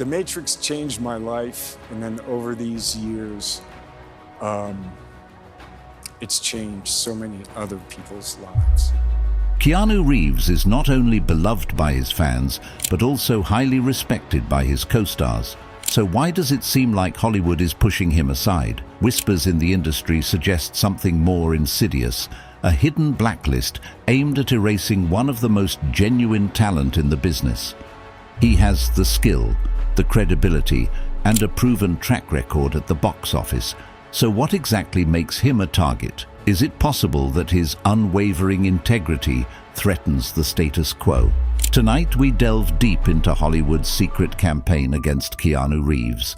The Matrix changed my life, and then over these years, it's changed so many other people's lives. Keanu Reeves is not only beloved by his fans, but also highly respected by his co-stars. So why does it seem like Hollywood is pushing him aside? Whispers in the industry suggest something more insidious, a hidden blacklist aimed at erasing one of the most genuine talent in the business. He has the skill, the credibility, and a proven track record at the box office. So what exactly makes him a target? Is it possible that his unwavering integrity threatens the status quo? Tonight we delve deep into Hollywood's secret campaign against Keanu Reeves.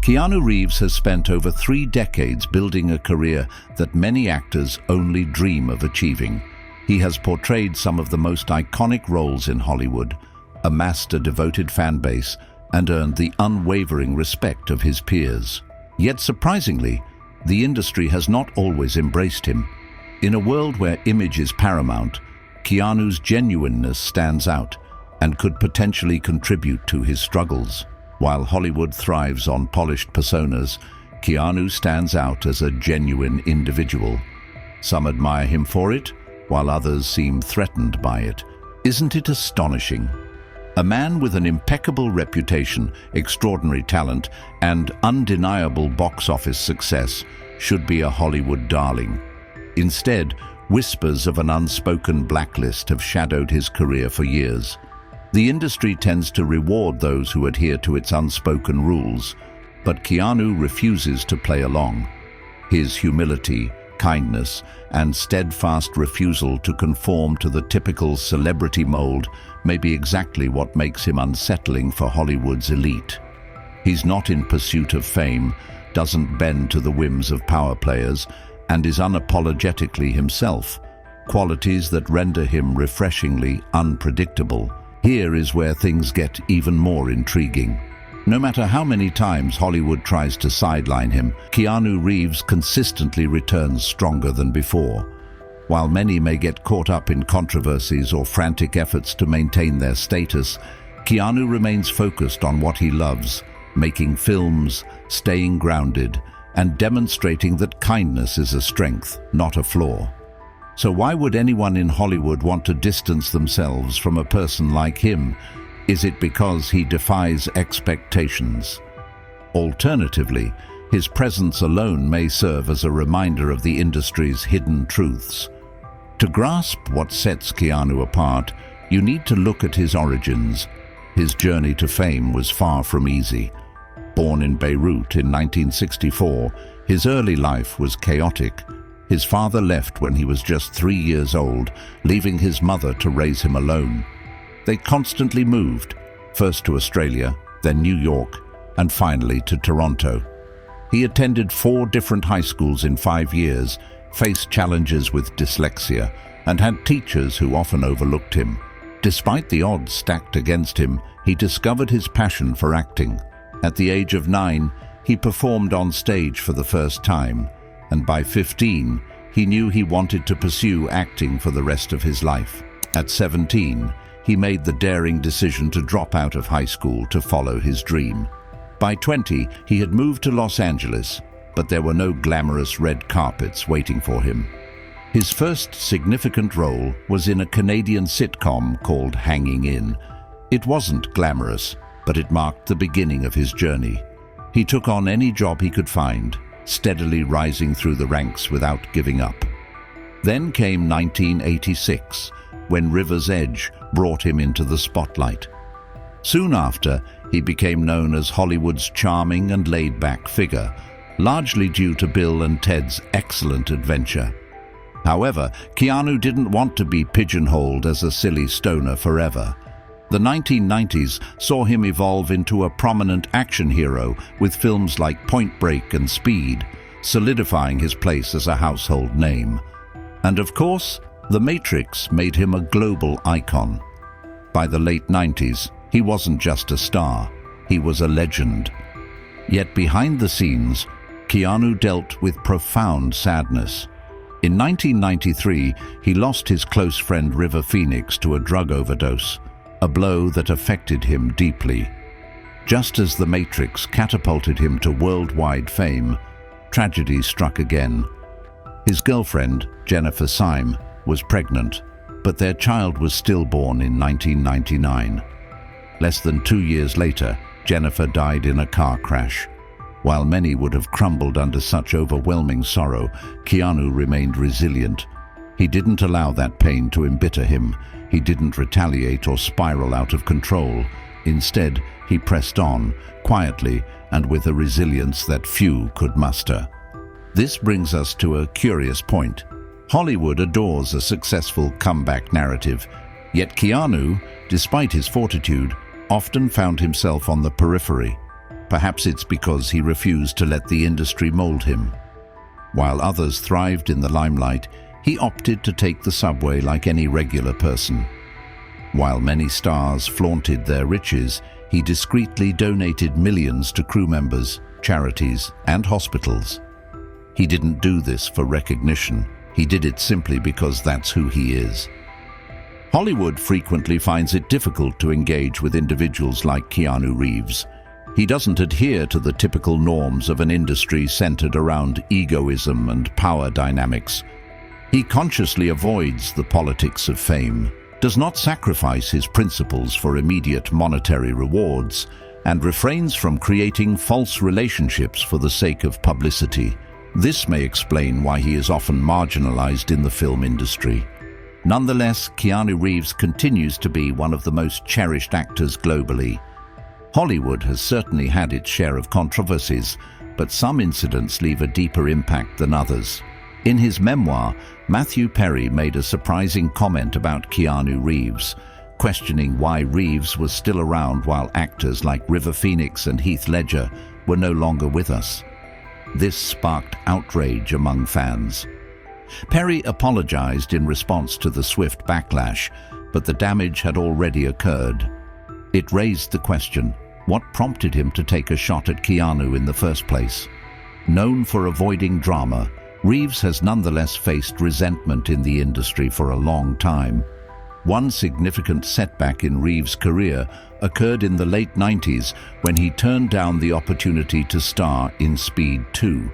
Keanu Reeves has spent over 3 decades building a career that many actors only dream of achieving. He has portrayed some of the most iconic roles in Hollywood, amassed a devoted fan base, and earned the unwavering respect of his peers. Yet surprisingly, the industry has not always embraced him. In a world where image is paramount, Keanu's genuineness stands out and could potentially contribute to his struggles. While Hollywood thrives on polished personas, Keanu stands out as a genuine individual. Some admire him for it, while others seem threatened by it. Isn't it astonishing? A man with an impeccable reputation, extraordinary talent, and undeniable box office success should be a Hollywood darling. Instead, whispers of an unspoken blacklist have shadowed his career for years. The industry tends to reward those who adhere to its unspoken rules, but Keanu refuses to play along. His humility, kindness, and steadfast refusal to conform to the typical celebrity mold may be exactly what makes him unsettling for Hollywood's elite. He's not in pursuit of fame, doesn't bend to the whims of power players, and is unapologetically himself, qualities that render him refreshingly unpredictable. Here is where things get even more intriguing. No matter how many times Hollywood tries to sideline him, Keanu Reeves consistently returns stronger than before. While many may get caught up in controversies or frantic efforts to maintain their status, Keanu remains focused on what he loves, making films, staying grounded, and demonstrating that kindness is a strength, not a flaw. So why would anyone in Hollywood want to distance themselves from a person like him? Is it because he defies expectations? Alternatively, his presence alone may serve as a reminder of the industry's hidden truths. To grasp what sets Keanu apart, you need to look at his origins. His journey to fame was far from easy. Born in Beirut in 1964, his early life was chaotic. His father left when he was just 3 years old, leaving his mother to raise him alone. They constantly moved, first to Australia, then New York, and finally to Toronto. He attended 4 different high schools in 5 years, faced challenges with dyslexia, and had teachers who often overlooked him. Despite the odds stacked against him, he discovered his passion for acting. At the age of 9, he performed on stage for the first time, and by 15, he knew he wanted to pursue acting for the rest of his life. At 17, he made the daring decision to drop out of high school to follow his dream. By 20, he had moved to Los Angeles, but there were no glamorous red carpets waiting for him. His first significant role was in a Canadian sitcom called Hanging In. It wasn't glamorous, but it marked the beginning of his journey. He took on any job he could find, steadily rising through the ranks without giving up. Then came 1986, when River's Edge brought him into the spotlight. Soon after, he became known as Hollywood's charming and laid-back figure, largely due to Bill and Ted's excellent adventure. However, Keanu didn't want to be pigeonholed as a silly stoner forever. The 1990s saw him evolve into a prominent action hero with films like Point Break and Speed, solidifying his place as a household name. And of course, The Matrix made him a global icon. By the late 90s, he wasn't just a star, he was a legend. Yet behind the scenes, Keanu dealt with profound sadness. In 1993, he lost his close friend River Phoenix to a drug overdose, a blow that affected him deeply. Just as The Matrix catapulted him to worldwide fame, tragedy struck again. His girlfriend, Jennifer Syme, was pregnant, but their child was stillborn in 1999. Less than 2 years later, Jennifer died in a car crash. While many would have crumbled under such overwhelming sorrow, Keanu remained resilient. He didn't allow that pain to embitter him. He didn't retaliate or spiral out of control. Instead, he pressed on, quietly and with a resilience that few could muster. This brings us to a curious point. Hollywood adores a successful comeback narrative, yet Keanu, despite his fortitude, often found himself on the periphery. Perhaps it's because he refused to let the industry mold him. While others thrived in the limelight, he opted to take the subway like any regular person. While many stars flaunted their riches, he discreetly donated millions to crew members, charities, and hospitals. He didn't do this for recognition. He did it simply because that's who he is. Hollywood frequently finds it difficult to engage with individuals like Keanu Reeves. He doesn't adhere to the typical norms of an industry centered around egoism and power dynamics. He consciously avoids the politics of fame, does not sacrifice his principles for immediate monetary rewards, and refrains from creating false relationships for the sake of publicity. This may explain why he is often marginalized in the film industry. Nonetheless, Keanu Reeves continues to be one of the most cherished actors globally. Hollywood has certainly had its share of controversies, but some incidents leave a deeper impact than others. In his memoir, Matthew Perry made a surprising comment about Keanu Reeves, questioning why Reeves was still around while actors like River Phoenix and Heath Ledger were no longer with us. This sparked outrage among fans. Perry apologized in response to the swift backlash, but the damage had already occurred. It raised the question, what prompted him to take a shot at Keanu in the first place? Known for avoiding drama, Reeves has nonetheless faced resentment in the industry for a long time. One significant setback in Reeves' career occurred in the late 90s when he turned down the opportunity to star in Speed 2.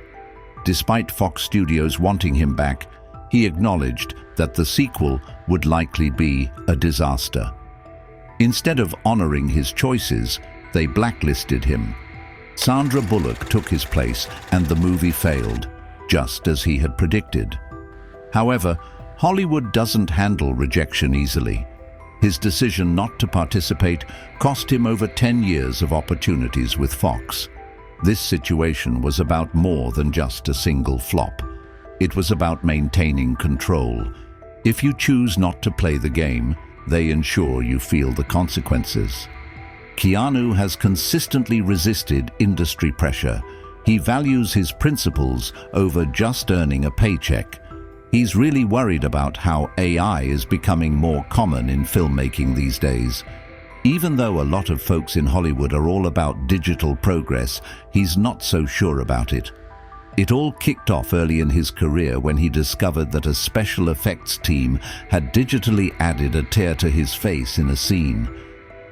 Despite Fox Studios wanting him back, he acknowledged that the sequel would likely be a disaster. Instead of honoring his choices, they blacklisted him. Sandra Bullock took his place and the movie failed, just as he had predicted. However, Hollywood doesn't handle rejection easily. His decision not to participate cost him over 10 years of opportunities with Fox. This situation was about more than just a single flop. It was about maintaining control. If you choose not to play the game, they ensure you feel the consequences. Keanu has consistently resisted industry pressure. He values his principles over just earning a paycheck. He's really worried about how AI is becoming more common in filmmaking these days. Even though a lot of folks in Hollywood are all about digital progress, he's not so sure about it. It all kicked off early in his career when he discovered that a special effects team had digitally added a tear to his face in a scene.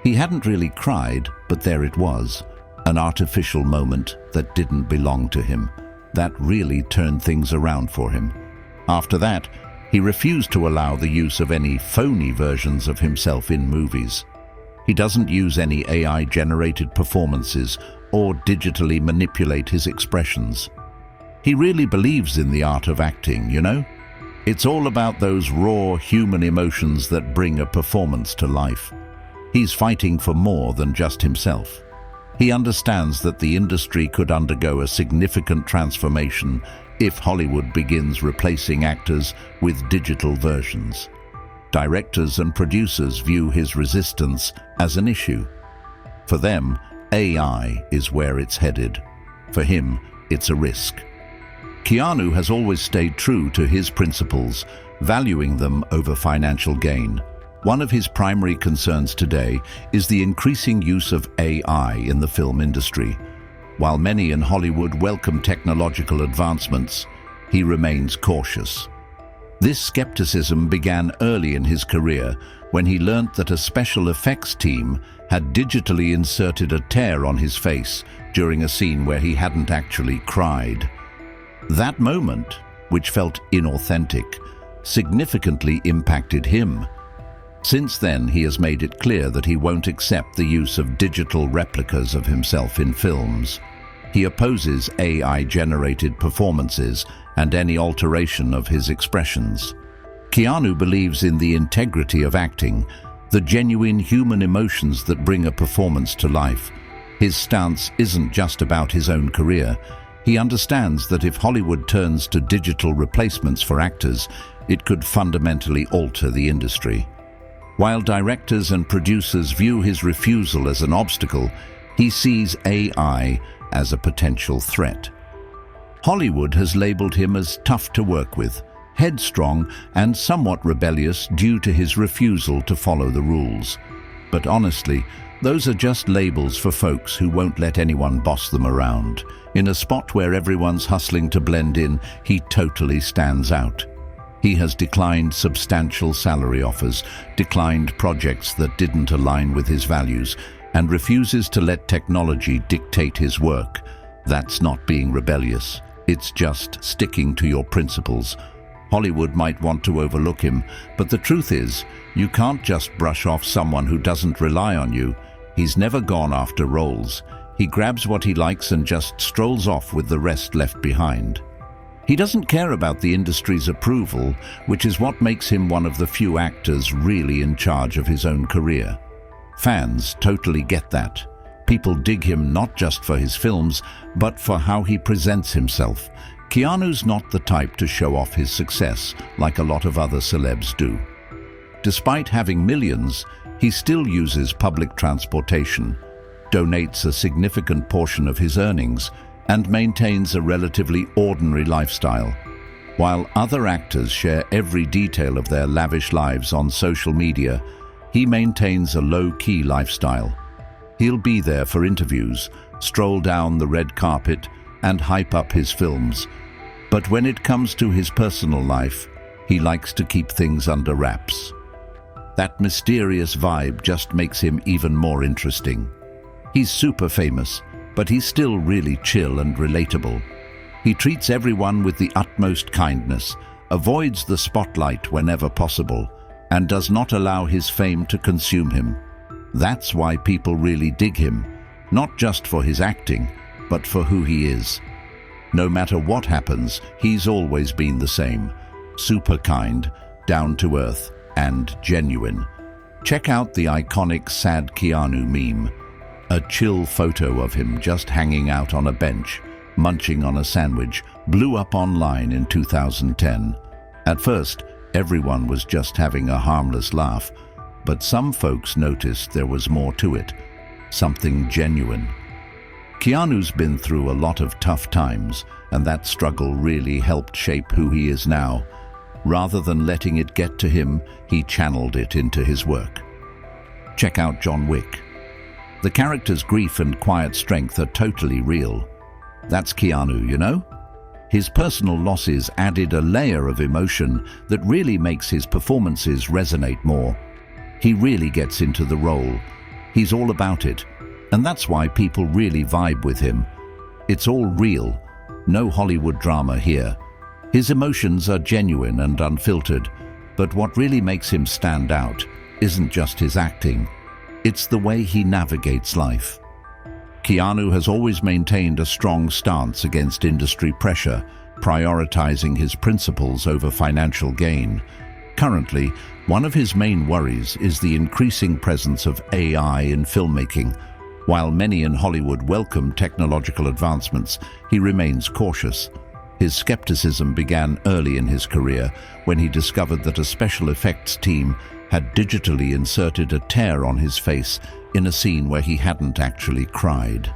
He hadn't really cried, but there it was, an artificial moment that didn't belong to him. That really turned things around for him. After that, he refused to allow the use of any phony versions of himself in movies. He doesn't use any AI-generated performances or digitally manipulate his expressions. He really believes in the art of acting, you know? It's all about those raw human emotions that bring a performance to life. He's fighting for more than just himself. He understands that the industry could undergo a significant transformation if Hollywood begins replacing actors with digital versions. Directors and producers view his resistance as an issue. For them, AI is where it's headed. For him, it's a risk. Keanu has always stayed true to his principles, valuing them over financial gain. One of his primary concerns today is the increasing use of AI in the film industry. While many in Hollywood welcome technological advancements, he remains cautious. This skepticism began early in his career when he learnt that a special effects team had digitally inserted a tear on his face during a scene where he hadn't actually cried. That moment, which felt inauthentic, significantly impacted him. Since then, he has made it clear that he won't accept the use of digital replicas of himself in films. He opposes AI-generated performances and any alteration of his expressions. Keanu believes in the integrity of acting, the genuine human emotions that bring a performance to life. His stance isn't just about his own career. He understands that if Hollywood turns to digital replacements for actors, it could fundamentally alter the industry. While directors and producers view his refusal as an obstacle, he sees AI as a potential threat. Hollywood has labeled him as tough to work with, headstrong, and somewhat rebellious due to his refusal to follow the rules. But honestly, those are just labels for folks who won't let anyone boss them around. In a spot where everyone's hustling to blend in, he totally stands out. He has declined substantial salary offers, declined projects that didn't align with his values, and refuses to let technology dictate his work. That's not being rebellious. It's just sticking to your principles. Hollywood might want to overlook him, but the truth is, you can't just brush off someone who doesn't rely on you. He's never gone after roles. He grabs what he likes and just strolls off with the rest left behind. He doesn't care about the industry's approval, which is what makes him one of the few actors really in charge of his own career. Fans totally get that. People dig him not just for his films, but for how he presents himself. Keanu's not the type to show off his success like a lot of other celebs do. Despite having millions, he still uses public transportation, donates a significant portion of his earnings, and maintains a relatively ordinary lifestyle. While other actors share every detail of their lavish lives on social media, he maintains a low-key lifestyle. He'll be there for interviews, stroll down the red carpet, and hype up his films. But when it comes to his personal life, he likes to keep things under wraps. That mysterious vibe just makes him even more interesting. He's super famous, but he's still really chill and relatable. He treats everyone with the utmost kindness, avoids the spotlight whenever possible, and does not allow his fame to consume him. That's why people really dig him, not just for his acting, but for who he is. No matter what happens, he's always been the same. Super kind, down to earth, and genuine. Check out the iconic Sad Keanu meme. A chill photo of him just hanging out on a bench, munching on a sandwich, blew up online in 2010. At first, everyone was just having a harmless laugh, but some folks noticed there was more to it, something genuine. Keanu's been through a lot of tough times, and that struggle really helped shape who he is now. Rather than letting it get to him, he channeled it into his work. Check out John Wick. The character's grief and quiet strength are totally real. That's Keanu, you know? His personal losses added a layer of emotion that really makes his performances resonate more. He really gets into the role. He's all about it, and that's why people really vibe with him. It's all real, no Hollywood drama here. His emotions are genuine and unfiltered, but what really makes him stand out isn't just his acting. It's the way he navigates life. Keanu has always maintained a strong stance against industry pressure, prioritizing his principles over financial gain. Currently, one of his main worries is the increasing presence of AI in filmmaking. While many in Hollywood welcome technological advancements, he remains cautious. His skepticism began early in his career when he discovered that a special effects team had digitally inserted a tear on his face in a scene where he hadn't actually cried.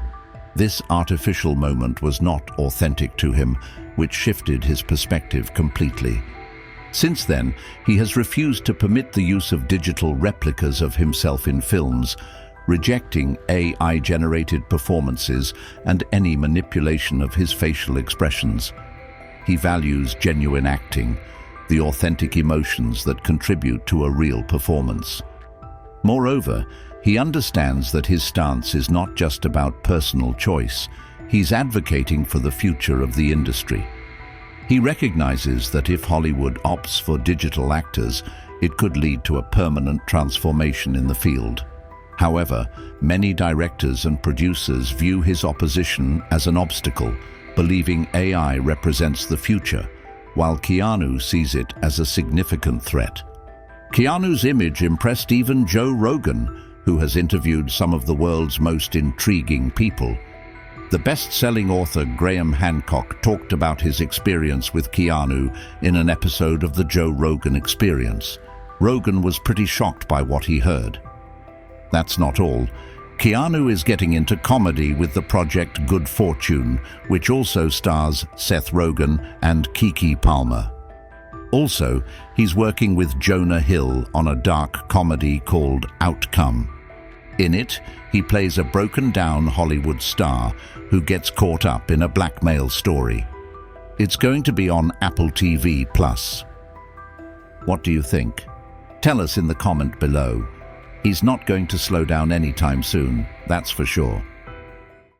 This artificial moment was not authentic to him, which shifted his perspective completely. Since then, he has refused to permit the use of digital replicas of himself in films, rejecting AI-generated performances and any manipulation of his facial expressions. He values genuine acting, the authentic emotions that contribute to a real performance. Moreover, He understands that his stance is not just about personal choice. He's advocating for the future of the industry. He recognizes that if Hollywood opts for digital actors, it could lead to a permanent transformation in the field. However, many directors and producers view his opposition as an obstacle, believing AI represents the future, while Keanu sees it as a significant threat. Keanu's image impressed even Joe Rogan, who has interviewed some of the world's most intriguing people. The best-selling author Graham Hancock talked about his experience with Keanu in an episode of the Joe Rogan Experience. Rogan was pretty shocked by what he heard. That's not all. Keanu is getting into comedy with the project Good Fortune, which also stars Seth Rogen and Keke Palmer. Also, he's working with Jonah Hill on a dark comedy called Outcome. In it, he plays a broken-down Hollywood star who gets caught up in a blackmail story. It's going to be on Apple TV+. What do you think? Tell us in the comment below. He's not going to slow down anytime soon, that's for sure.